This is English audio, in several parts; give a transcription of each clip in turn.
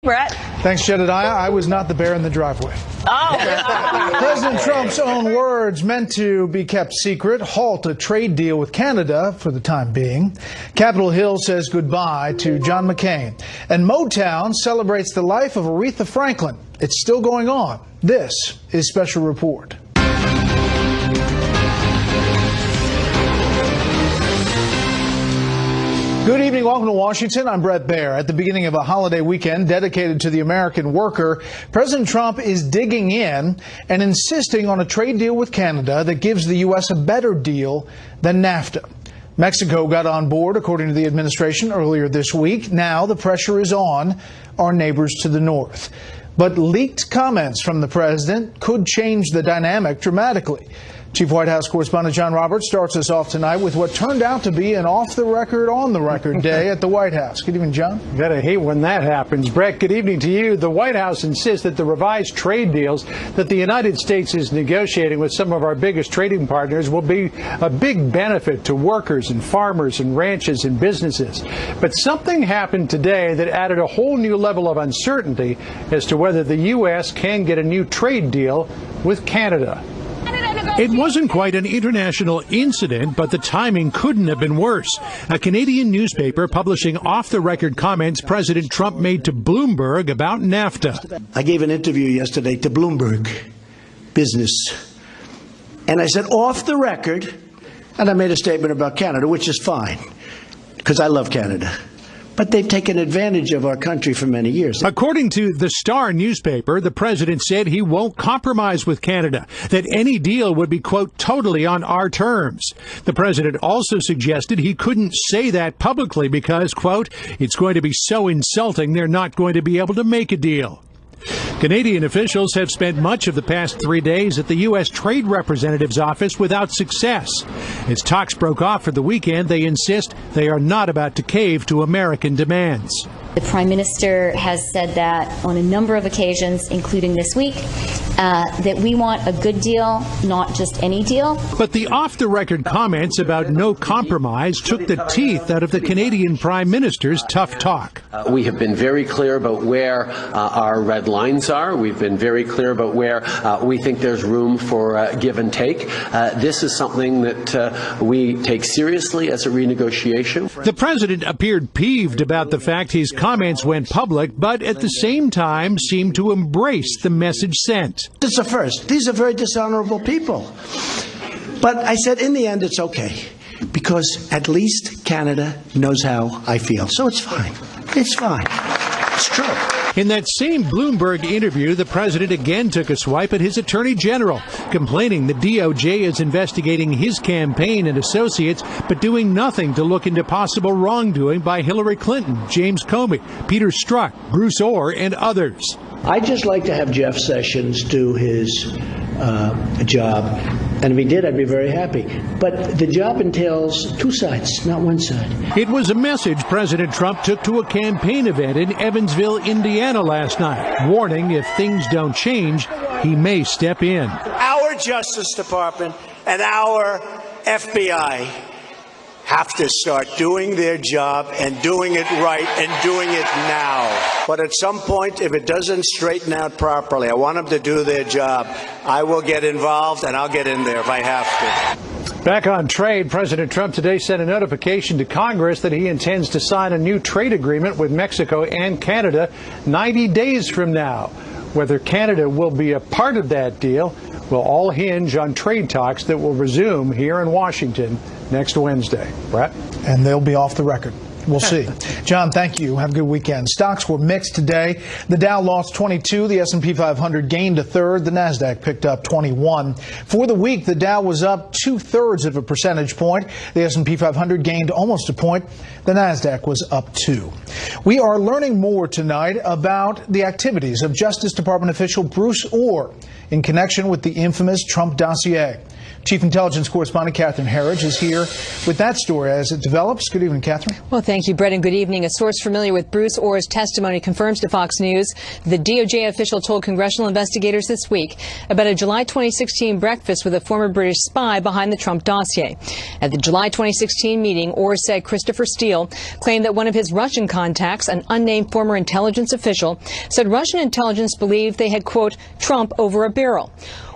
Bret. Thanks, Jedediah. I was not the bear in the driveway. Oh. President Trump's own words meant to be kept secret halt a trade deal with Canada for the time being. Capitol Hill says goodbye to John McCain. And Motown celebrates the life of Aretha Franklin. It's still going on. This is Special Report. Good evening. Welcome to Washington. I'm Bret Baier. At the beginning of a holiday weekend dedicated to the American worker, President Trump is digging in and insisting on a trade deal with Canada that gives the U.S. a better deal than NAFTA. Mexico got on board, according to the administration, earlier this week. Now the pressure is on our neighbors to the north. But leaked comments from the president could change the dynamic dramatically. Chief White House correspondent John Roberts starts us off tonight with what turned out to be an off-the-record, on-the-record day at the White House. Good evening, John. You gotta hate when that happens. Bret, good evening to you. The White House insists that the revised trade deals that the United States is negotiating with some of our biggest trading partners will be a big benefit to workers and farmers and ranches and businesses. But something happened today that added a whole new level of uncertainty as to whether the U.S. can get a new trade deal with Canada. It wasn't quite an international incident, but the timing couldn't have been worse. A Canadian newspaper publishing off-the-record comments President Trump made to Bloomberg about NAFTA. I gave an interview yesterday to Bloomberg Business, and I said off the record, and I made a statement about Canada, which is fine, because I love Canada. But they've taken advantage of our country for many years. According to the Star newspaper, the president said he won't compromise with Canada, that any deal would be, quote, totally on our terms. The president also suggested he couldn't say that publicly because, quote, it's going to be so insulting they're not going to be able to make a deal. Canadian officials have spent much of the past 3 days at the U.S. Trade Representative's office without success. As talks broke off for the weekend, they insist they are not about to cave to American demands. The Prime Minister has said that on a number of occasions, including this week, that we want a good deal, not just any deal. But the off-the-record comments about no compromise took the teeth out of the Canadian Prime Minister's tough talk. We have been very clear about where our red lines are. We've been very clear about where we think there's room for give and take. This is something that we take seriously as a renegotiation. The president appeared peeved about the fact his comments went public, but at the same time seemed to embrace the message sent. It's a first. These are very dishonorable people. But I said, in the end, it's okay, because at least Canada knows how I feel. So it's fine. It's fine. It's true. In that same Bloomberg interview, the president again took a swipe at his attorney general, complaining the DOJ is investigating his campaign and associates, but doing nothing to look into possible wrongdoing by Hillary Clinton, James Comey, Peter Strzok, Bruce Orr, and others. I'd just like to have Jeff Sessions do his job. And if he did, I'd be very happy. But the job entails two sides, not one side. It was a message President Trump took to a campaign event in Evansville, Indiana last night, warning if things don't change, he may step in. Our Justice Department and our FBI have to start doing their job and doing it right and doing it now. But at some point, if it doesn't straighten out properly, I want them to do their job. I will get involved, and I'll get in there if I have to. Back on trade, President Trump today sent a notification to Congress that he intends to sign a new trade agreement with Mexico and Canada 90 days from now. Whether Canada will be a part of that deal will all hinge on trade talks that will resume here in Washington next Wednesday. Bret? And they'll be off the record. We'll see. John, thank you. Have a good weekend. Stocks were mixed today. The Dow lost 22. The S&P 500 gained a third. The Nasdaq picked up 21. For the week, the Dow was up 2/3 of a percentage point. The S&P 500 gained almost a point. The Nasdaq was up 2. We are learning more tonight about the activities of Justice Department official Bruce Orr in connection with the infamous Trump dossier. Chief Intelligence Correspondent Catherine Herridge is here with that story as it develops. Good evening, Catherine. Well, thank you, Bret, and good evening. A source familiar with Bruce Orr's testimony confirms to Fox News the DOJ official told congressional investigators this week about a July 2016 breakfast with a former British spy behind the Trump dossier. At the July 2016 meeting, Orr said Christopher Steele claimed that one of his Russian contacts, an unnamed former intelligence official, said Russian intelligence believed they had, quote, Trump over a barrel.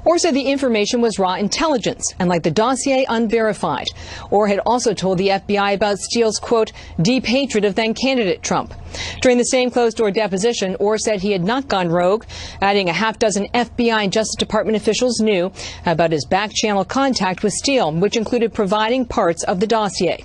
Orr said the information was raw intelligence and, like the dossier, unverified. Orr had also told the FBI about Steele's, quote, deep hatred of then-candidate Trump. During the same closed-door deposition, Orr said he had not gone rogue, adding a half-dozen FBI and Justice Department officials knew about his back-channel contact with Steele, which included providing parts of the dossier.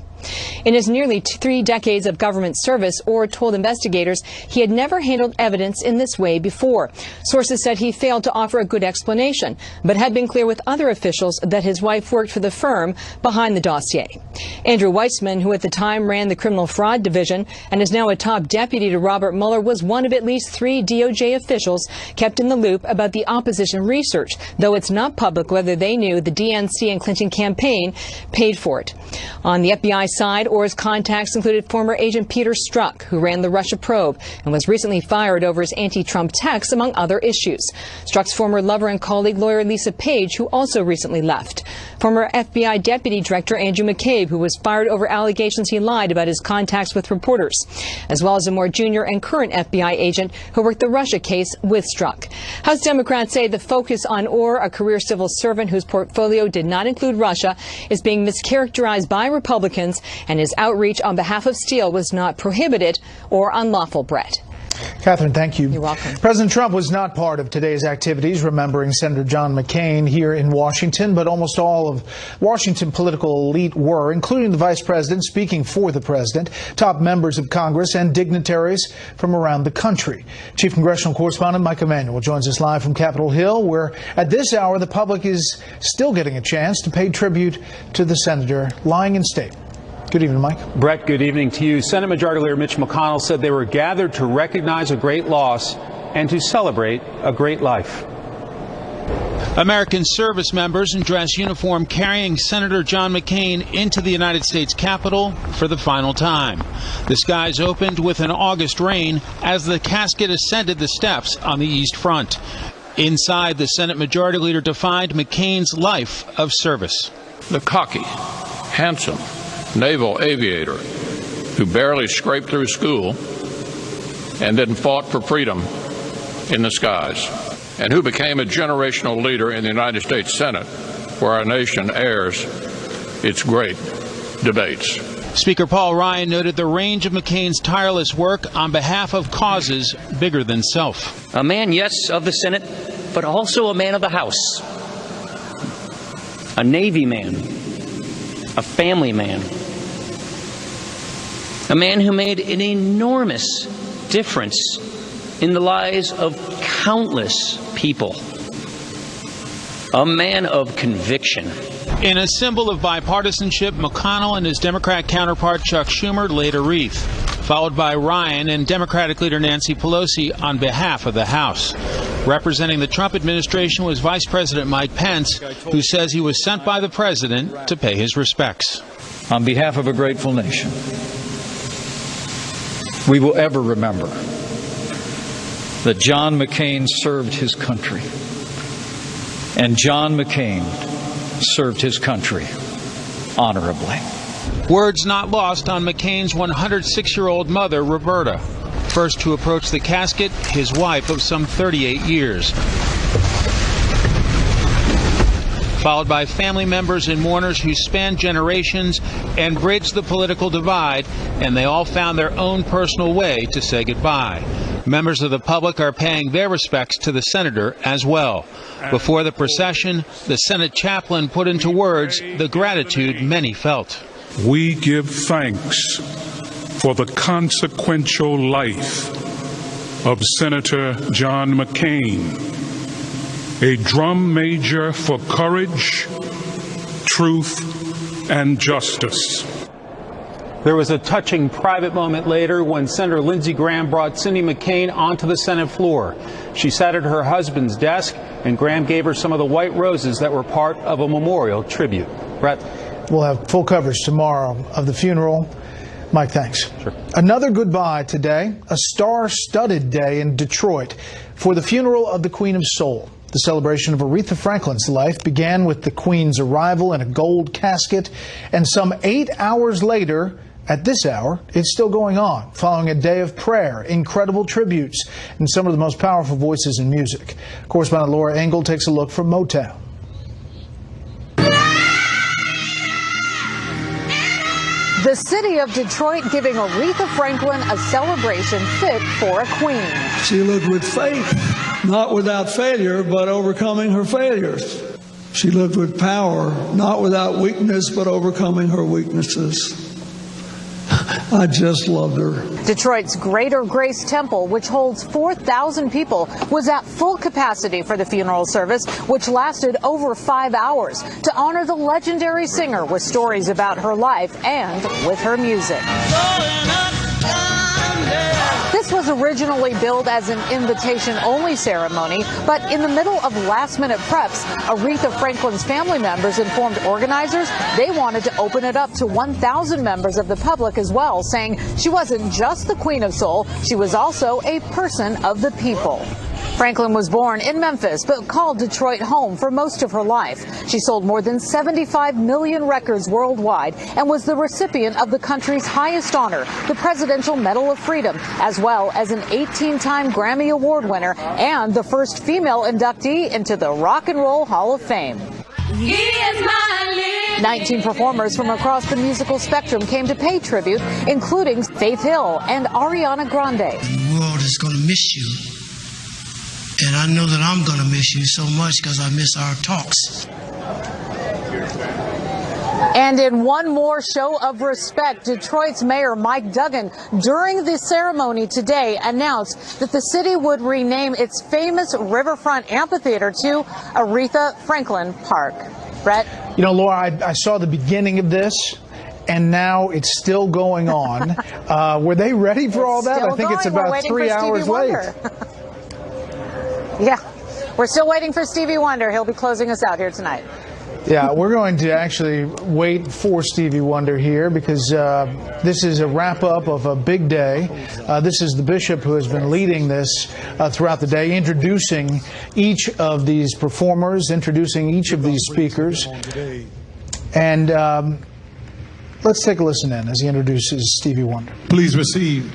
In his nearly 3 decades of government service, Orr told investigators he had never handled evidence in this way before. Sources said he failed to offer a good explanation, but had been clear with other officials that his wife worked for the firm behind the dossier. Andrew Weissman, who at the time ran the criminal fraud division and is now a top deputy to Robert Mueller, was one of at least 3 DOJ officials kept in the loop about the opposition research, though it's not public whether they knew the DNC and Clinton campaign paid for it. On the FBI side, Orr's contacts included former agent Peter Strzok, who ran the Russia probe and was recently fired over his anti-Trump texts, among other issues. Strzok's former lover and colleague lawyer Lisa Page, who also recently left. Former FBI Deputy Director Andrew McCabe, who was fired over allegations he lied about his contacts with reporters, as well as a more junior and current FBI agent who worked the Russia case with Strzok. House Democrats say the focus on Orr, a career civil servant whose portfolio did not include Russia, is being mischaracterized by Republicans, and his outreach on behalf of Steele was not prohibited or unlawful, Bret. Catherine, thank you. You're welcome. President Trump was not part of today's activities remembering Senator John McCain here in Washington, but almost all of Washington political elite were, including the vice president speaking for the president, top members of Congress, and dignitaries from around the country. Chief Congressional Correspondent Mike Emanuel joins us live from Capitol Hill, where at this hour the public is still getting a chance to pay tribute to the senator lying in state. Good evening, Mike. Bret, good evening to you. Senate Majority Leader Mitch McConnell said they were gathered to recognize a great loss and to celebrate a great life. American service members in dress uniform carrying Senator John McCain into the United States Capitol for the final time. The skies opened with an August rain as the casket ascended the steps on the East Front. Inside, the Senate Majority Leader defined McCain's life of service. The cocky, handsome naval aviator who barely scraped through school and then fought for freedom in the skies, and who became a generational leader in the United States Senate, where our nation airs its great debates. Speaker Paul Ryan noted the range of McCain's tireless work on behalf of causes bigger than self. A man, yes, of the Senate, but also a man of the House. A Navy man, a family man, a man who made an enormous difference in the lives of countless people, a man of conviction. In a symbol of bipartisanship, McConnell and his Democrat counterpart Chuck Schumer laid a wreath, followed by Ryan and Democratic leader Nancy Pelosi on behalf of the House. Representing the Trump administration was Vice President Mike Pence, who says he was sent by the president to pay his respects. On behalf of a grateful nation, we will ever remember that John McCain served his country, and John McCain served his country honorably. Words not lost on McCain's 106-year-old mother, Roberta. First to approach the casket, his wife of some 38 years. Followed by family members and mourners who spanned generations and bridged the political divide, and they all found their own personal way to say goodbye. Members of the public are paying their respects to the senator as well. Before the procession, the Senate chaplain put into words the gratitude many felt. We give thanks for the consequential life of Senator John McCain, a drum major for courage, truth, and justice. There was a touching private moment later when Senator Lindsey Graham brought Cindy McCain onto the Senate floor. She sat at her husband's desk, and Graham gave her some of the white roses that were part of a memorial tribute. Bret? We'll have full coverage tomorrow of the funeral. Mike, thanks. Sure. Another goodbye today, a star-studded day in Detroit for the funeral of the Queen of Soul. The celebration of Aretha Franklin's life began with the Queen's arrival in a gold casket, and some 8 hours later, at this hour, it's still going on, following a day of prayer, incredible tributes, and some of the most powerful voices in music. Correspondent Laura Engel takes a look from Motown. The city of Detroit giving Aretha Franklin a celebration fit for a queen. She lived with faith, not without failure, but overcoming her failures. She lived with power, not without weakness, but overcoming her weaknesses. I just loved her. Detroit's Greater Grace Temple, which holds 4,000 people, was at full capacity for the funeral service, which lasted over 5 hours, to honor the legendary singer with stories about her life and with her music. This was originally billed as an invitation-only ceremony, but in the middle of last-minute preps, Aretha Franklin's family members informed organizers they wanted to open it up to 1,000 members of the public as well, saying she wasn't just the Queen of Soul, she was also a person of the people. Franklin was born in Memphis, but called Detroit home for most of her life. She sold more than 75 million records worldwide and was the recipient of the country's highest honor, the Presidential Medal of Freedom, as well as an 18-time Grammy Award winner and the first female inductee into the Rock and Roll Hall of Fame. 19 performers from across the musical spectrum came to pay tribute, including Faith Hill and Ariana Grande. The world is going to miss you. And I know that I'm going to miss you so much because I miss our talks. And in one more show of respect, Detroit's Mayor Mike Duggan, during the ceremony today, announced that the city would rename its famous riverfront amphitheater to Aretha Franklin Park. Bret? You know, Laura, I saw the beginning of this, and now it's still going on. Were they ready for all that? I think it's about 3 hours late. Yeah, we're still waiting for Stevie Wonder. He'll be closing us out here tonight. Yeah, we're going to actually wait for Stevie Wonder here because this is a wrap-up of a big day. This is the bishop who has been leading this throughout the day, introducing each of these performers, introducing each of these speakers. And let's take a listen in as he introduces Stevie Wonder. Please receive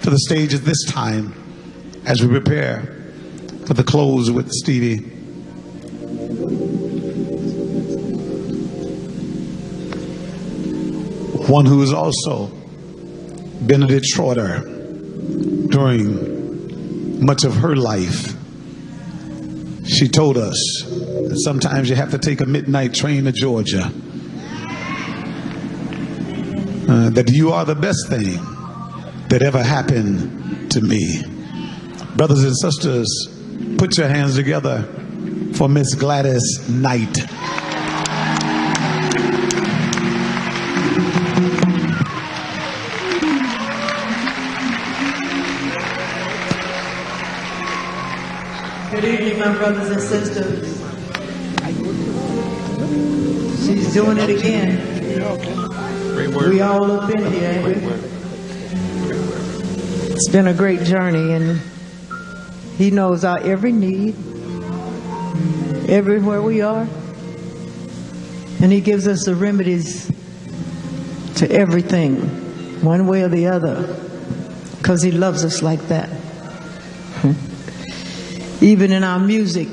to the stage at this time as we prepare for the close with Stevie. One who has also been a Detroiter during much of her life. She told us that sometimes you have to take a midnight train to Georgia. That you are the best thing that ever happened to me. Brothers and sisters, put your hands together for Miss Gladys Knight. Good evening, my brothers and sisters. She's doing it again. We all up in here, ain't we? It's been a great journey, and He knows our every need, everywhere we are, and He gives us the remedies to everything, one way or the other, because He loves us like that. Even in our music,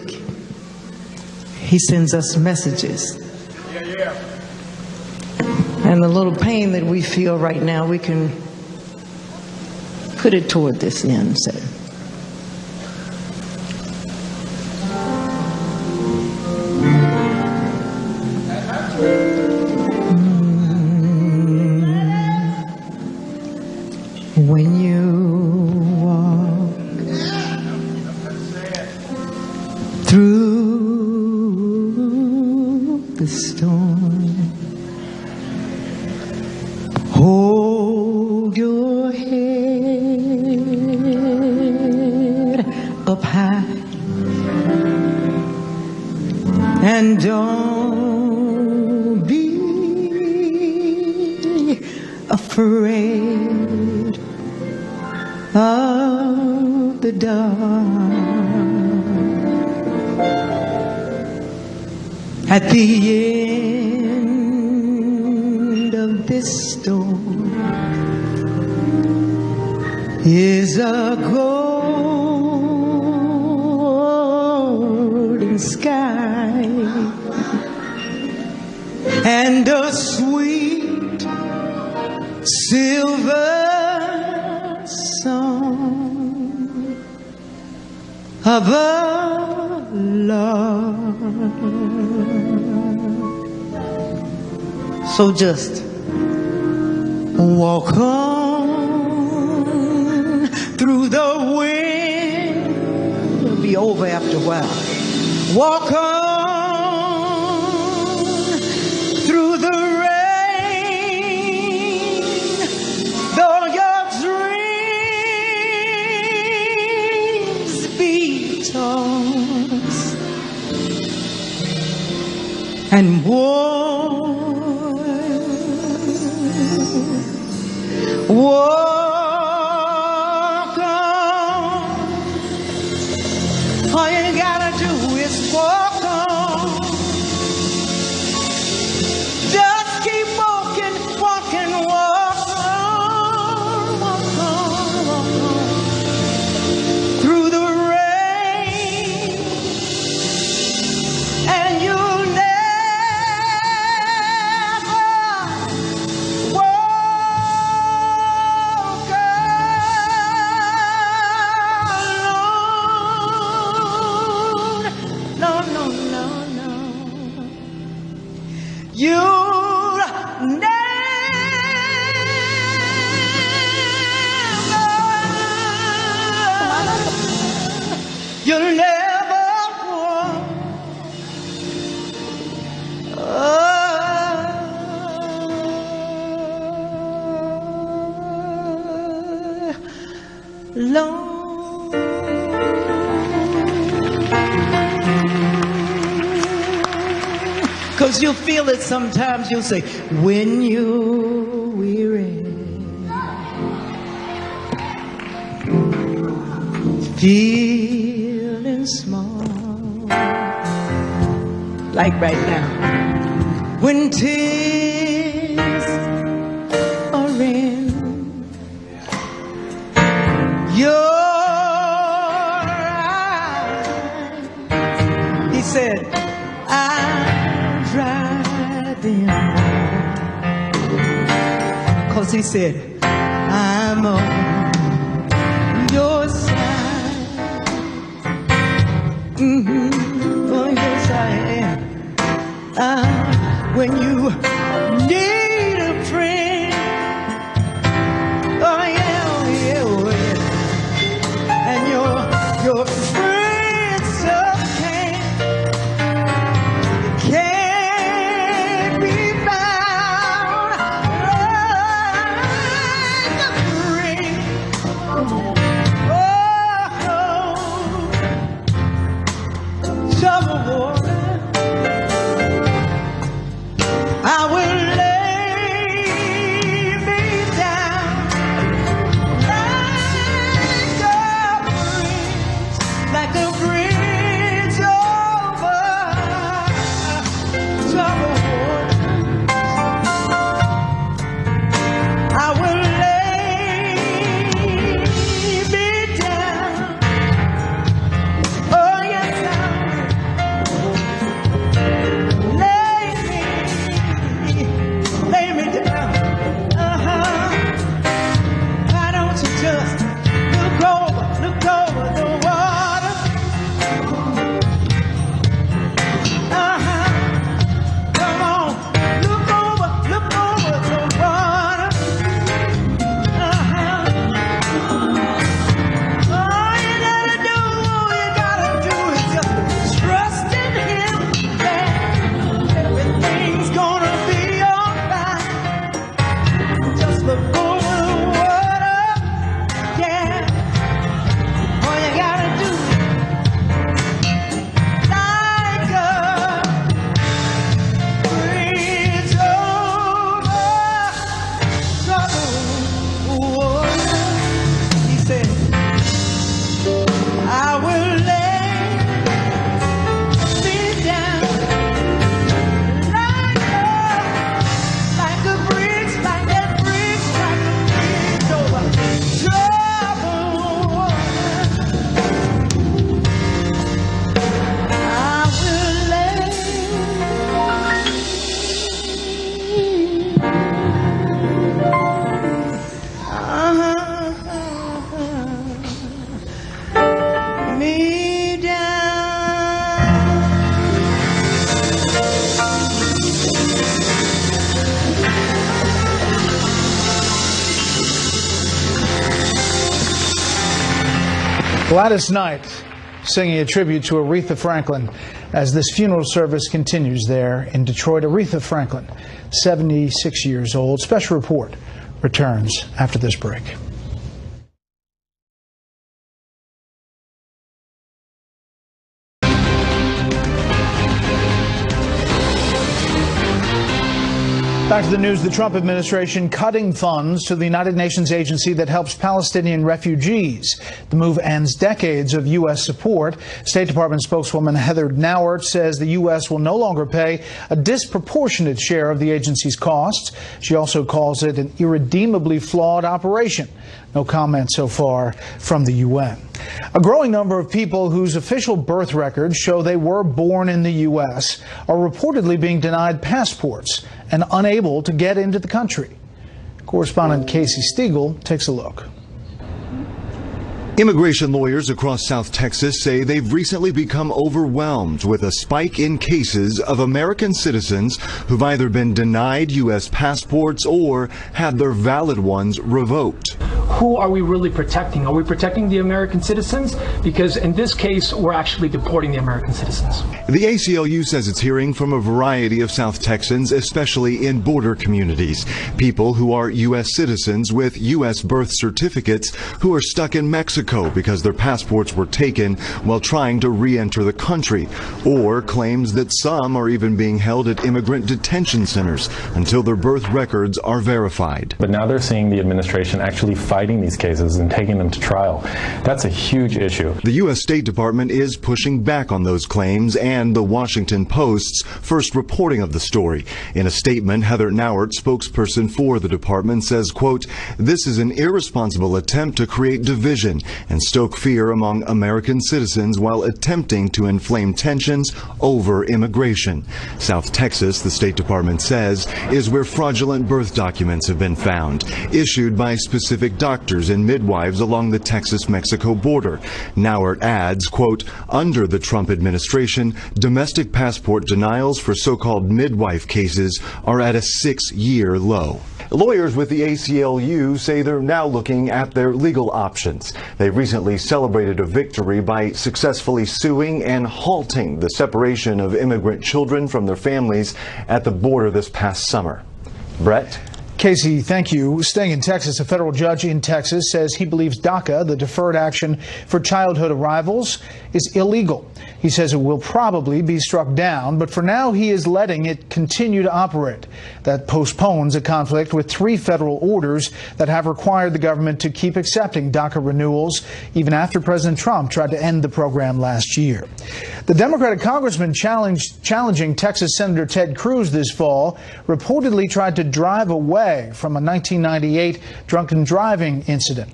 He sends us messages. And the little pain that we feel right now, we can put it toward this end, say. When you walk through the storm, hold up high, and don't be afraid of the dark. At the end of this storm is a golden sky and a sweet silver song of a love. So just walk on through the wind. It'll be over after a while. Walk on through the rain, though your dreams be tossed, and walk on. All you gotta do is walk on. Just keep walking, walking, walk on, walk on, walk on. Through the rain, and you'll never you'll never walk alone. 'Cause you'll feel it sometimes. You'll say, when you're weary, feeling small, like right now, when tears are in your eyes. He said, I'll dry them, 'cause he said, I'm on your side. Oh, yes, I am. When you need a friend, oh yeah, oh yeah, oh yeah. And your friends can't be found like a friend. Trouble water, I will let Gladys Knight singing a tribute to Aretha Franklin as this funeral service continues there in Detroit. Aretha Franklin, 76 years old. Special report returns after this break. Back to the news. The Trump administration cutting funds to the United Nations agency that helps Palestinian refugees. The move ends decades of U.S. support. State Department spokeswoman Heather Nauert says the U.S. will no longer pay a disproportionate share of the agency's costs. She also calls it an irredeemably flawed operation. No comment so far from the UN. A growing number of people whose official birth records show they were born in the U.S. are reportedly being denied passports and unable to get into the country. Correspondent Casey Stiegel takes a look. Immigration lawyers across South Texas say they've recently become overwhelmed with a spike in cases of American citizens who've either been denied U.S. passports or had their valid ones revoked. Who are we really protecting? Are we protecting the American citizens? Because in this case, we're actually deporting the American citizens. The ACLU says it's hearing from a variety of South Texans, especially in border communities. People who are U.S. citizens with U.S. birth certificates who are stuck in Mexico because their passports were taken while trying to re-enter the country, or claims that some are even being held at immigrant detention centers until their birth records are verified. But now they're seeing the administration actually fighting these cases and taking them to trial. That's a huge issue. The U.S. State Department is pushing back on those claims and the Washington Post's first reporting of the story. In a statement, Heather Nauert, spokesperson for the department, says, quote, "This is an irresponsible attempt to create division and stoke fear among American citizens while attempting to inflame tensions over immigration." South Texas, the State Department says, is where fraudulent birth documents have been found, issued by specific doctors and midwives along the Texas-Mexico border. Nauert adds, quote, "Under the Trump administration, domestic passport denials for so-called midwife cases are at a 6-year low." Lawyers with the ACLU say they're now looking at their legal options. They recently celebrated a victory by successfully suing and halting the separation of immigrant children from their families at the border this past summer. Bret? Casey, thank you. Staying in Texas, a federal judge in Texas says he believes DACA, the Deferred Action for Childhood Arrivals, is illegal. He says it will probably be struck down, but for now he is letting it continue to operate. That postpones a conflict with 3 federal orders that have required the government to keep accepting DACA renewals, even after President Trump tried to end the program last year. The Democratic congressman challenging Texas Senator Ted Cruz this fall reportedly tried to drive away from a 1998 drunken driving incident.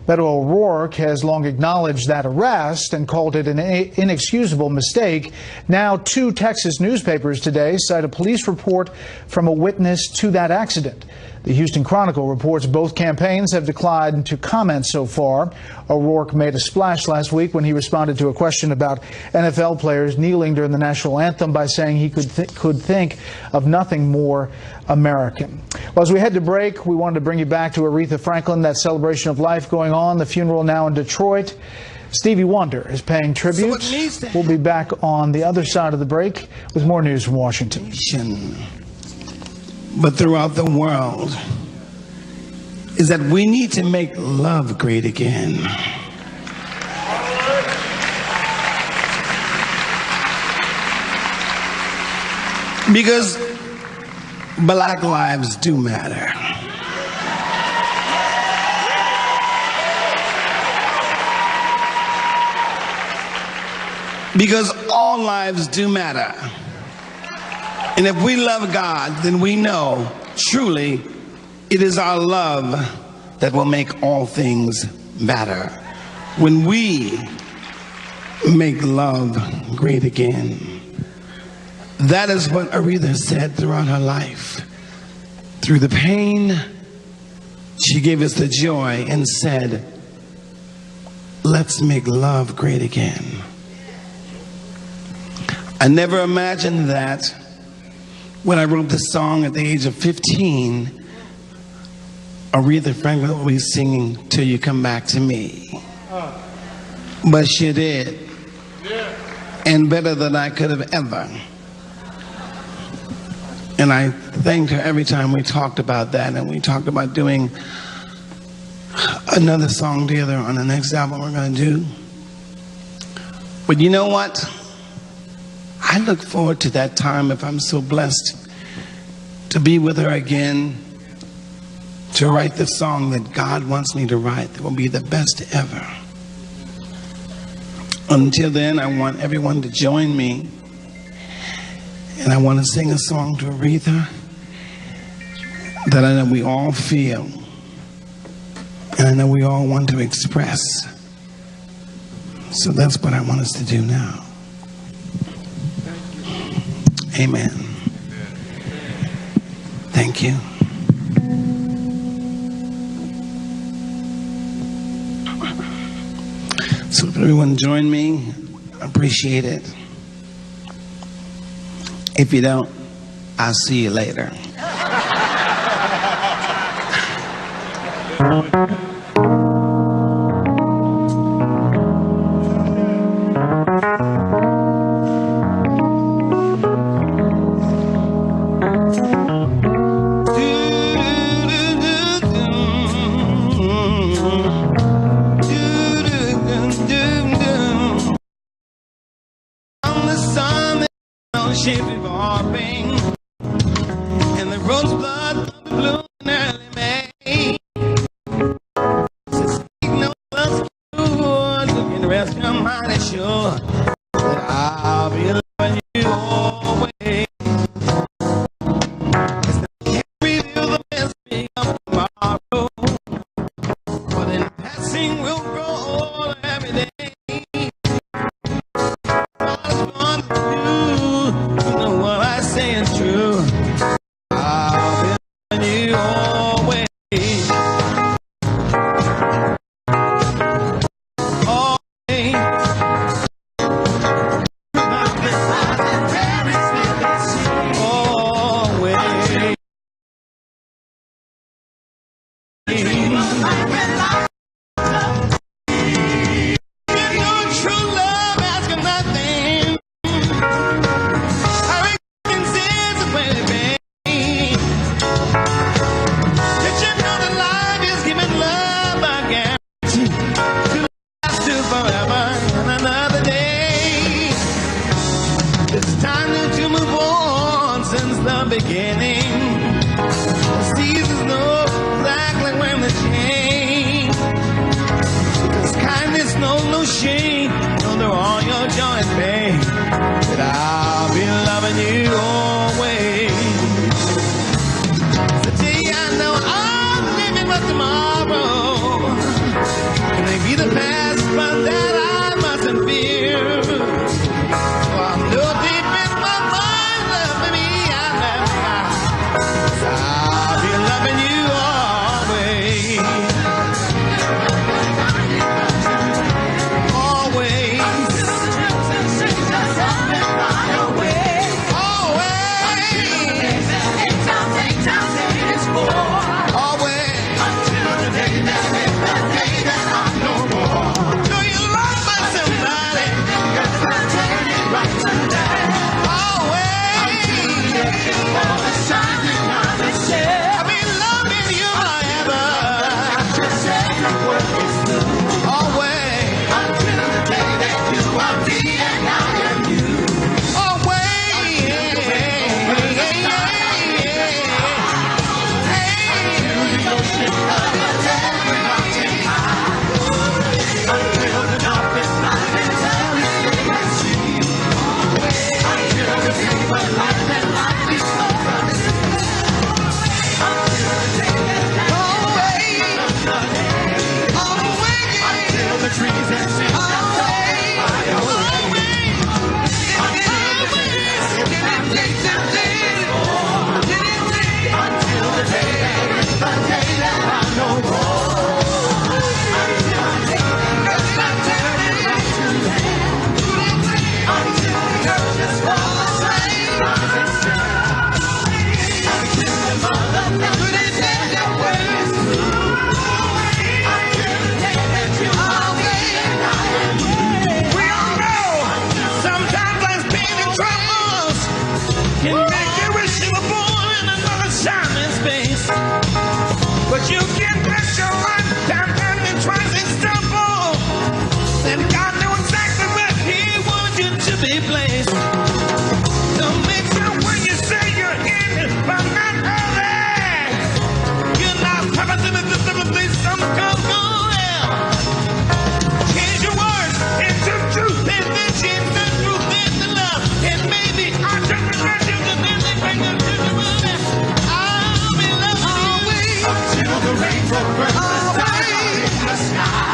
Beto O'Rourke has long acknowledged that arrest and called it an inexcusable mistake. Now, 2 Texas newspapers today cite a police report from a witness to that accident. The Houston Chronicle reports both campaigns have declined to comment so far. O'Rourke made a splash last week when he responded to a question about NFL players kneeling during the national anthem by saying he could think of nothing more American. Well, as we head to break, we wanted to bring you back to Aretha Franklin, that celebration of life going on, the funeral now in Detroit. Stevie Wonder is paying tribute. We'll be back on the other side of the break with more news from Washington. But throughout the world, is that we need to make love great again. Because black lives do matter. Because all lives do matter. And if we love God, then we know truly it is our love that will make all things better. When we make love great again. That is what Aretha said throughout her life. Through the pain, she gave us the joy and said, let's make love great again. I never imagined that when I wrote the song at the age of 15, Aretha Franklin will be singing Till You Come Back to Me. but she did. And better than I could have ever. And I thanked her every time we talked about that, and we talked about doing another song together on the next album we're going to do. But you know what? I look forward to that time, if I'm so blessed to be with her again, to write the song that God wants me to write that will be the best ever. Until then, I want everyone to join me, and I want to sing a song to Aretha that I know we all feel, and I know we all want to express. So that's what I want us to do now. Amen. Thank you. So if everyone join me, I appreciate it. If you don't, I'll see you later. And the rosebud blew in early May. Signal us good, and rest your mind assured that I'll be loving you always. Can't reveal the best thing of tomorrow, but in passing we'll grow older every day. place. So make sure when you say you're in, but not early, you're not coming to the place some come go well. Change your words into truth, and then change the truth into love. And maybe I'll just let you to then they bring them to the world. I'll be loving you until the rainbow bursts the diamond in the sky.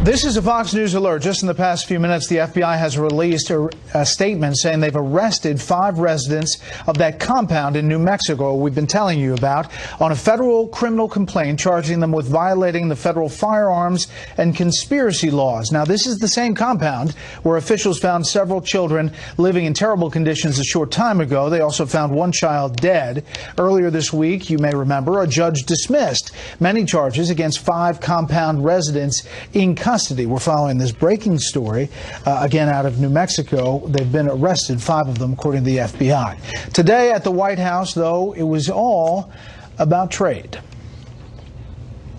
This is a Fox News alert. Just in the past few minutes, the FBI has released a statement saying they've arrested 5 residents of that compound in New Mexico we've been telling you about on a federal criminal complaint charging them with violating the federal firearms and conspiracy laws. Now, this is the same compound where officials found several children living in terrible conditions a short time ago. They also found one child dead. Earlier this week, you may remember, a judge dismissed many charges against 5 compound residents in custody. We're following this breaking story, again, out of New Mexico. They've been arrested, 5 of them, according to the FBI. Today at the White House, though, it was all about trade.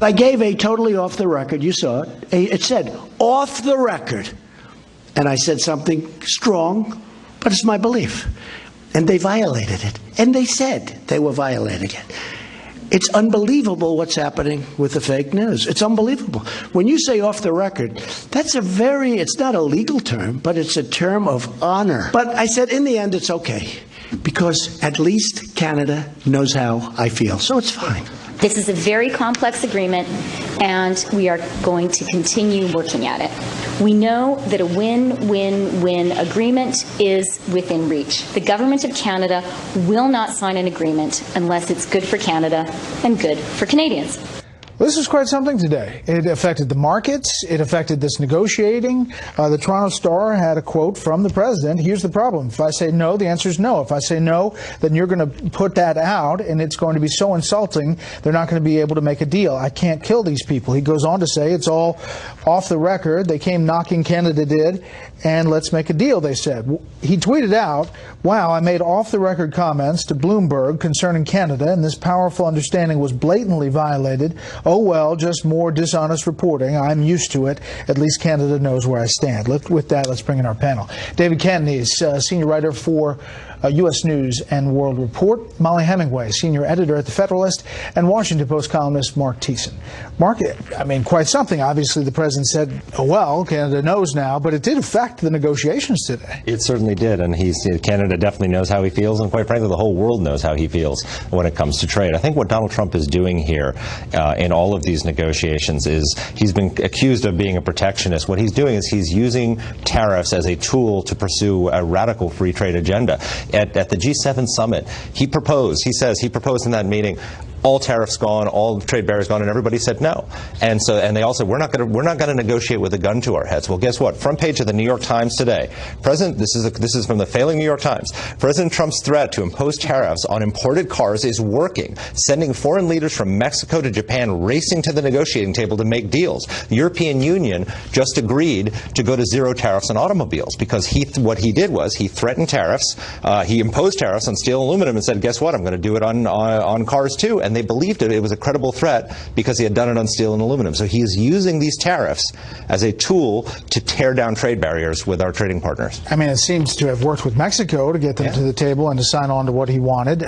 I gave a totally off the record, you saw it. It said, off the record. And I said something strong, but it's my belief. And they violated it. And they said they were violating it. It's unbelievable what's happening with the fake news. It's unbelievable. When you say off the record, that's it's not a legal term, but it's a term of honor. But I said, in the end, it's okay, because at least Canada knows how I feel, so it's fine. This is a very complex agreement, and we are going to continue working at it. We know that a win-win-win agreement is within reach. The government of Canada will not sign an agreement unless it's good for Canada and good for Canadians. This is quite something today. It affected the markets. It affected this negotiating. The Toronto Star had a quote from the president. Here's the problem. If I say no, the answer is no. If I say no, then you're going to put that out, and it's going to be so insulting, they're not going to be able to make a deal. I can't kill these people. He goes on to say it's all off the record. They came knocking, Canada did, and let's make a deal, they said. He tweeted out, wow, I made off-the-record comments to Bloomberg concerning Canada, and this powerful understanding was blatantly violated. Oh, well, just more dishonest reporting. I'm used to it. At least Canada knows where I stand. With that, let's bring in our panel. David Cantonese, senior writer for U.S. News and World Report. Molly Hemingway, senior editor at The Federalist, and Washington Post columnist Mark Thiessen. Mark, I mean, quite something. Obviously, the president said, oh, well, Canada knows now, but it did affect the negotiations today. It certainly did, and Canada definitely knows how he feels, and quite frankly, the whole world knows how he feels when it comes to trade. I think what Donald Trump is doing here in all of these negotiations is he's been accused of being a protectionist. What he's doing is he's using tariffs as a tool to pursue a radical free trade agenda. At the G7 summit, he proposed in that meeting, all tariffs gone, all trade barriers gone, and everybody said no. And they all said, we're not going to negotiate with a gun to our heads. Well, guess what? Front page of the New York Times today. This is from the failing New York Times. President Trump's threat to impose tariffs on imported cars is working, sending foreign leaders from Mexico to Japan racing to the negotiating table to make deals. The European Union just agreed to go to zero tariffs on automobiles because what he did was he threatened tariffs. He imposed tariffs on steel and aluminum and said, guess what? I'm going to do it on cars too. And they believed it. It was a credible threat because he had done it on steel and aluminum. So he is using these tariffs as a tool to tear down trade barriers with our trading partners. I mean, it seems to have worked with Mexico to get them to the table and to sign on to what he wanted.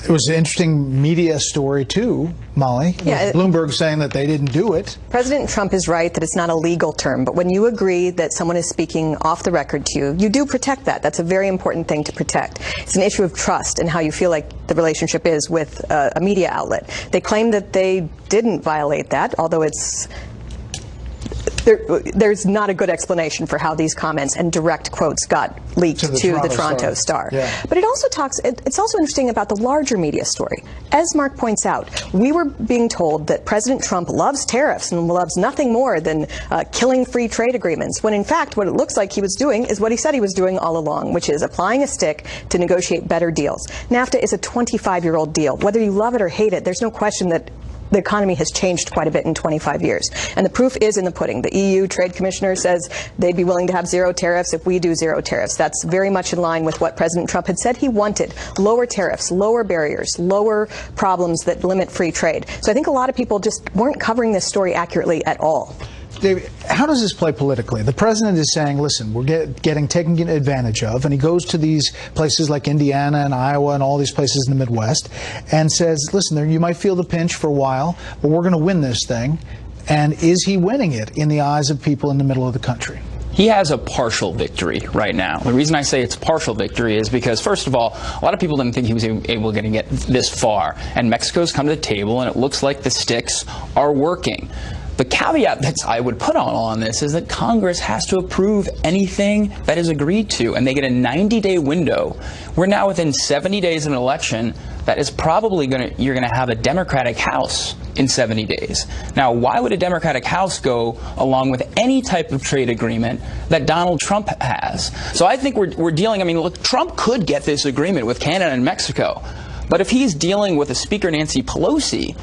It was an interesting media story, too, Molly. Yeah, Bloomberg saying that they didn't do it. President Trump is right that it's not a legal term, but when you agree that someone is speaking off the record to you, you do protect that. That's a very important thing to protect. It's an issue of trust and how you feel like the relationship is with a media outlet. They claim that they didn't violate that, although it's there's not a good explanation for how these comments and direct quotes got leaked to the Toronto Star. Yeah. But it also it's also interesting about the larger media story. As Mark points out, we were being told that President Trump loves tariffs and loves nothing more than killing free trade agreements, when in fact what it looks like he was doing is what he said he was doing all along, which is applying a stick to negotiate better deals. NAFTA is a 25-year-old deal. Whether you love it or hate it, there's no question that the economy has changed quite a bit in 25 years. And the proof is in the pudding. The EU Trade Commissioner says they'd be willing to have zero tariffs if we do zero tariffs. That's very much in line with what President Trump had said he wanted. Lower tariffs, lower barriers, lower problems that limit free trade. So I think a lot of people just weren't covering this story accurately at all. David, how does this play politically? The president is saying, listen, we're getting taken advantage of, and he goes to these places like Indiana and Iowa and all these places in the Midwest and says, listen, you might feel the pinch for a while, but we're going to win this thing. And is he winning it in the eyes of people in the middle of the country? He has a partial victory right now. The reason I say it's partial victory is because, first of all, a lot of people didn't think he was able to get this far. And Mexico's come to the table, and it looks like the sticks are working. The caveat that I would put on this is that Congress has to approve anything that is agreed to, and they get a 90-day window. We're now within 70 days of an election that is probably you're going to have a Democratic House in 70 days. Now, why would a Democratic House go along with any type of trade agreement that Donald Trump has? So I think we're dealing, I mean, look, Trump could get this agreement with Canada and Mexico, but if he's dealing with a Speaker Nancy Pelosi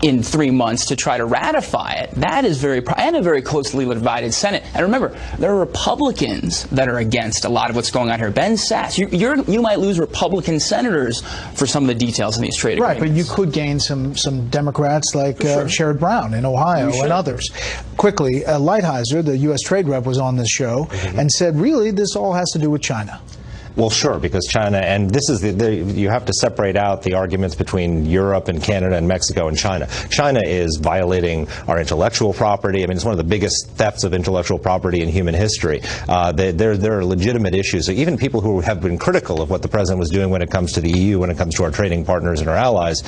in 3 months to try to ratify it, that is and a very closely divided Senate. And remember, there are Republicans that are against a lot of what's going on here. Ben Sasse, you might lose Republican senators for some of the details in these trade agreements. Right, but you could gain some Democrats like Sherrod Brown in Ohio and others. Quickly, Lighthizer, the U.S. trade rep, was on this show and said, really, this all has to do with China. Well, sure, because China, and this is you have to separate out the arguments between Europe and Canada and Mexico and China. China is violating our intellectual property. I mean, it's one of the biggest thefts of intellectual property in human history. There are legitimate issues. So even people who have been critical of what the president was doing when it comes to the EU, when it comes to our trading partners and our allies,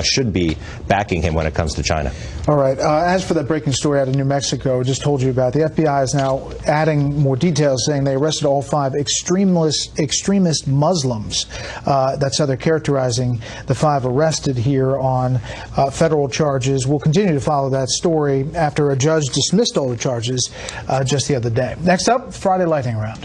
should be backing him when it comes to China. All right. As for that breaking story out of New Mexico, I just told you about, the FBI is now adding more details, saying they arrested all 5 extremist Muslims. That's how they're characterizing the 5 arrested here on federal charges. We'll continue to follow that story after a judge dismissed all the charges just the other day. Next up, Friday Lightning Round.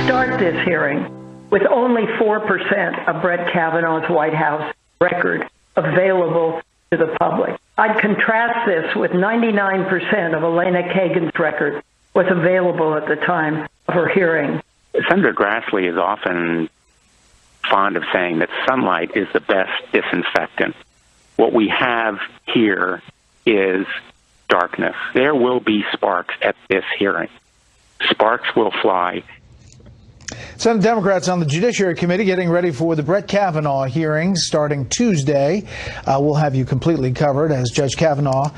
Start this hearing with only 4% of Bret Kavanaugh's White House record available to the public. I'd contrast this with 99% of Elena Kagan's record was available at the time of her hearing. Senator Grassley is often fond of saying that sunlight is the best disinfectant. What we have here is darkness. There will be sparks at this hearing. Sparks will fly. Senate Democrats on the Judiciary Committee getting ready for the Bret Kavanaugh hearings starting Tuesday. We'll have you completely covered as Judge Kavanaugh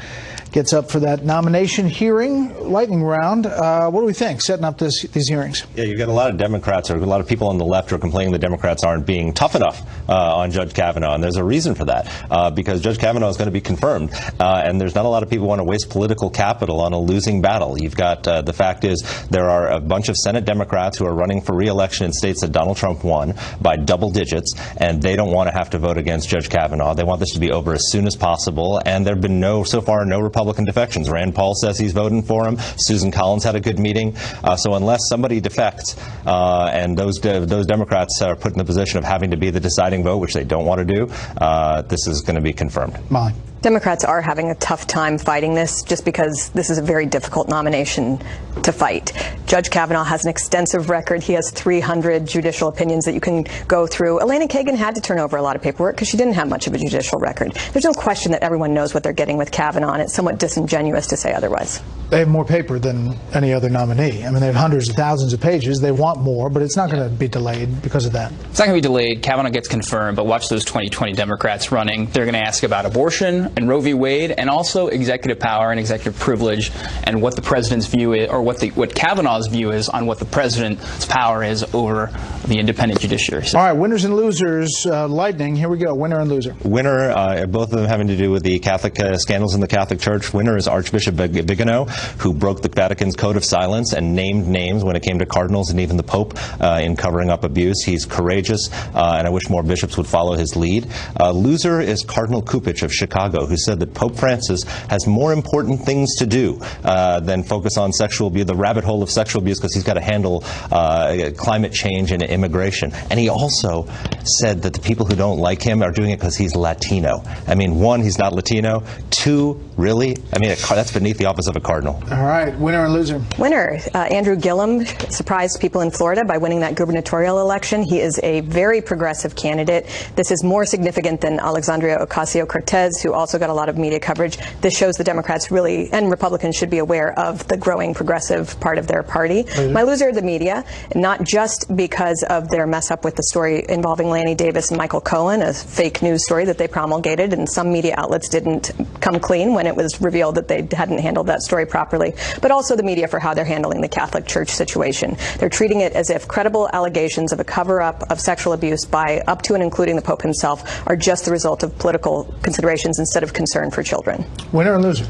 gets up for that nomination hearing, lightning round. What do we think, setting up these hearings? Yeah, you've got a lot of Democrats, or a lot of people on the left are complaining the Democrats aren't being tough enough on Judge Kavanaugh, and there's a reason for that, because Judge Kavanaugh is going to be confirmed, and there's not a lot of people who want to waste political capital on a losing battle. You've got, the fact is, there are a bunch of Senate Democrats who are running for re-election in states that Donald Trump won by double digits, and they don't want to have to vote against Judge Kavanaugh. They want this to be over as soon as possible, and there have been so far no Republican defections. Rand Paul says he's voting for him. Susan Collins had a good meeting. So unless somebody defects, and those Democrats are put in the position of having to be the deciding vote, which they don't want to do, this is going to be confirmed. Molly. Democrats are having a tough time fighting this just because this is a very difficult nomination to fight. Judge Kavanaugh has an extensive record. He has 300 judicial opinions that you can go through. Elena Kagan had to turn over a lot of paperwork because she didn't have much of a judicial record. There's no question that everyone knows what they're getting with Kavanaugh, and it's somewhat disingenuous to say otherwise. They have more paper than any other nominee. I mean, they have hundreds of thousands of pages. They want more, but it's not going to be delayed because of that. It's not going to be delayed. Kavanaugh gets confirmed, but watch those 2020 Democrats running. They're going to ask about abortion and Roe v. Wade, and also executive power and executive privilege, and what the president's view is, or what Kavanaugh's view is on what the president's power is over the independent judiciary system. All right, winners and losers, lightning. Here we go. Winner and loser. Winner, both of them having to do with the Catholic scandals in the Catholic Church. Winner is Archbishop Bigelow, who broke the Vatican's code of silence and named names when it came to cardinals and even the Pope in covering up abuse. He's courageous, and I wish more bishops would follow his lead. Loser is Cardinal Kupich of Chicago, who said that Pope Francis has more important things to do than focus on sexual abuse, the rabbit hole of sexual abuse, because he's got to handle climate change and immigration. And he also said that the people who don't like him are doing it because he's Latino. I mean, one, he's not Latino. Two, really? I mean, that's beneath the office of a cardinal. All right, winner and loser. Winner, Andrew Gillum surprised people in Florida by winning that gubernatorial election. He is a very progressive candidate. This is more significant than Alexandria Ocasio-Cortez, who also got a lot of media coverage. This shows the Democrats really, and Republicans should be aware of the growing progressive part of their party. My loser, the media, not just because of their mess up with the story involving Lanny Davis and Michael Cohen, a fake news story that they promulgated, and some media outlets didn't come clean when it was revealed that they hadn't handled that story properly, but also the media for how they're handling the Catholic Church situation. They're treating it as if credible allegations of a cover-up of sexual abuse by up to and including the Pope himself are just the result of political considerations instead of concern for children. Winner and loser.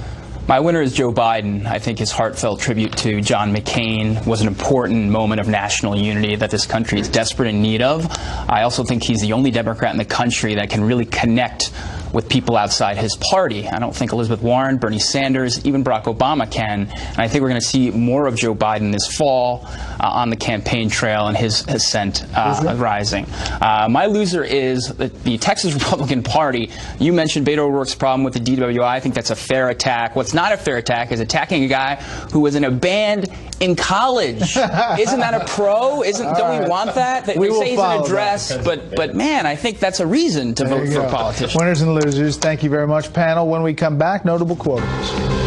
My winner is Joe Biden. I think his heartfelt tribute to John McCain was an important moment of national unity that this country is desperate in need of. I also think he's the only Democrat in the country that can really connect with people outside his party. I don't think Elizabeth Warren, Bernie Sanders, even Barack Obama can. And I think we're going to see more of Joe Biden this fall on the campaign trail and his ascent rising. My loser is the Texas Republican Party. You mentioned Beto O'Rourke's problem with the DWI. I think that's a fair attack. What's not a fair attack is attacking a guy who was in a band in college. Isn't that a pro? Don't we want that? They say he's in a dress, but man, I think that's a reason to vote for a politician. Winners and losers. Thank you very much, panel. When we come back, notable quotes.